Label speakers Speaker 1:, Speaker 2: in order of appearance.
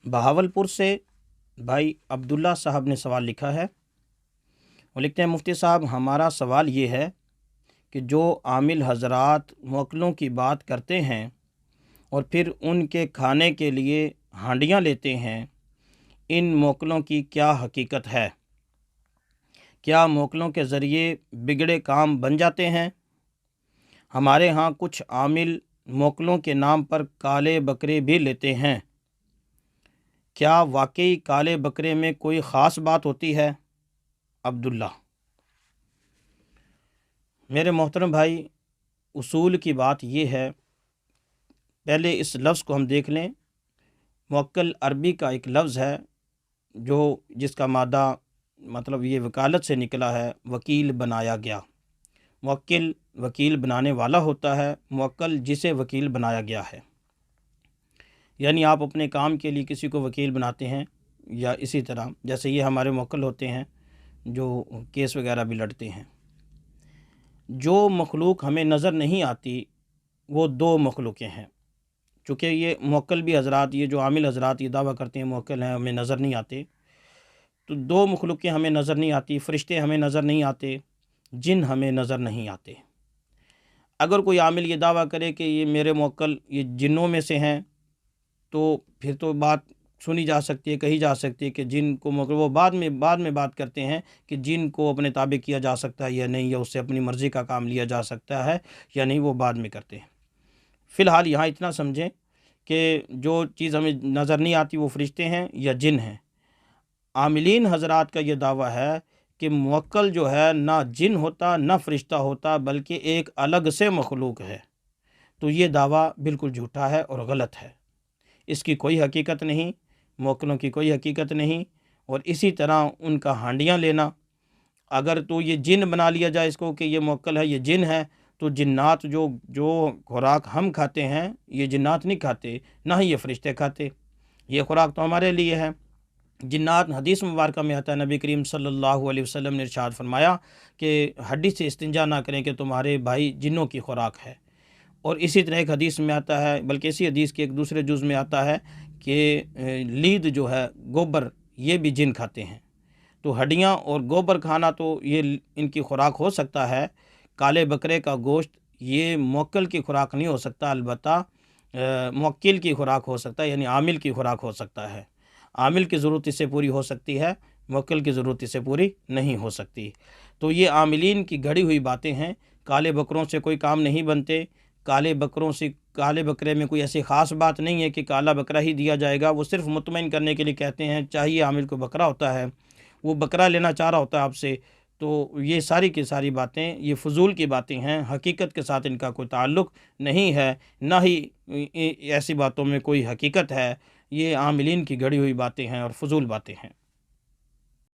Speaker 1: بہاولپور سے بھائی عبداللہ صاحب نے سوال لکھا ہے۔ وہ لکھتے ہیں مفتی صاحب ہمارا سوال یہ ہے کہ جو عامل حضرات موکلوں کی بات کرتے ہیں اور پھر ان کے کھانے کے لیے ہانڈیاں لیتے ہیں، ان موکلوں کی کیا حقیقت ہے؟ کیا موکلوں کے ذریعے بگڑے کام بن جاتے ہیں؟ ہمارے ہاں کچھ عامل موکلوں کے نام پر کالے بکرے بھی لیتے ہیں، کیا واقعی کالے بکرے میں کوئی خاص بات ہوتی ہے؟ عبداللہ: میرے محترم بھائی، اصول کی بات یہ ہے، پہلے اس لفظ کو ہم دیکھ لیں۔ موکل عربی کا ایک لفظ ہے جس کا مادہ مطلب یہ وکالت سے نکلا ہے، وکیل بنایا گیا۔ موکل وکیل بنانے والا ہوتا ہے، موکل جسے وکیل بنایا گیا ہے۔ یعنی آپ اپنے کام کے لیے کسی کو وکیل بناتے ہیں، یا اسی طرح جیسے یہ ہمارے موکل ہوتے ہیں جو کیس وغیرہ بھی لڑتے ہیں۔ جو مخلوق ہمیں نظر نہیں آتی وہ دو مخلوقیں ہیں۔ چونکہ یہ موکل بھی حضرات، یہ جو عامل حضرات یہ دعویٰ کرتے ہیں موکل ہیں ہمیں نظر نہیں آتے، تو دو مخلوقیں ہمیں نظر نہیں آتی، فرشتے ہمیں نظر نہیں آتے، جن ہمیں نظر نہیں آتے۔ اگر کوئی عامل یہ دعویٰ کرے کہ یہ میرے موکل یہ جنوں میں سے ہیں، تو پھر تو بات سنی جا سکتی ہے، کہی جا سکتی ہے کہ جن کو موکل، وہ بعد میں بات کرتے ہیں کہ جن کو اپنے تابع کیا جا سکتا ہے یا نہیں، یا اس سے اپنی مرضی کا کام لیا جا سکتا ہے یا نہیں، وہ بعد میں کرتے ہیں۔ فی الحال یہاں اتنا سمجھیں کہ جو چیز ہمیں نظر نہیں آتی وہ فرشتے ہیں یا جن ہیں۔ عاملین حضرات کا یہ دعویٰ ہے کہ موکل جو ہے نہ جن ہوتا نہ فرشتہ ہوتا، بلکہ ایک الگ سے مخلوق ہے۔ تو یہ دعویٰ بالکل جھوٹا ہے اور غلط ہے، اس کی کوئی حقیقت نہیں، موکلوں کی کوئی حقیقت نہیں۔ اور اسی طرح ان کا ہانڈیاں لینا، اگر تو یہ جن بنا لیا جائے اس کو کہ یہ موکل ہے، یہ جن ہے، تو جنات جو خوراک ہم کھاتے ہیں یہ جنات نہیں کھاتے، نہ ہی یہ فرشتے کھاتے، یہ خوراک تو ہمارے لیے ہے۔ جنات، حدیث مبارکہ میں آتا ہے، نبی کریم صلی اللہ علیہ وسلم نے ارشاد فرمایا کہ ہڈی سے استنجا نہ کریں کہ تمہارے بھائی جنوں کی خوراک ہے۔ اور اسی طرح ایک حدیث میں آتا ہے، بلکہ اسی حدیث کے ایک دوسرے جز میں آتا ہے کہ لید جو ہے، گوبر، یہ بھی جن کھاتے ہیں۔ تو ہڈیاں اور گوبر کھانا تو یہ ان کی خوراک ہو سکتا ہے، کالے بکرے کا گوشت یہ موکل کی خوراک نہیں ہو سکتا، البتہ موکل کی خوراک ہو سکتا ہے، یعنی عامل کی خوراک ہو سکتا ہے۔ عامل کی ضرورت اس سے پوری ہو سکتی ہے، موکل کی ضرورت اس سے پوری نہیں ہو سکتی۔ تو یہ عاملین کی گھڑی ہوئی باتیں ہیں۔ کالے بکروں سے کوئی کام نہیں بنتے، کالے بکرے میں کوئی ایسی خاص بات نہیں ہے کہ کالا بکرا ہی دیا جائے گا۔ وہ صرف مطمئن کرنے کے لیے کہتے ہیں، چاہیے عامل کو بکرا ہوتا ہے، وہ بکرا لینا چاہ رہا ہوتا ہے آپ سے۔ تو یہ ساری کی ساری باتیں یہ فضول کی باتیں ہیں، حقیقت کے ساتھ ان کا کوئی تعلق نہیں ہے، نہ ہی ایسی باتوں میں کوئی حقیقت ہے۔ یہ عاملین کی گھڑی ہوئی باتیں ہیں اور فضول باتیں ہیں۔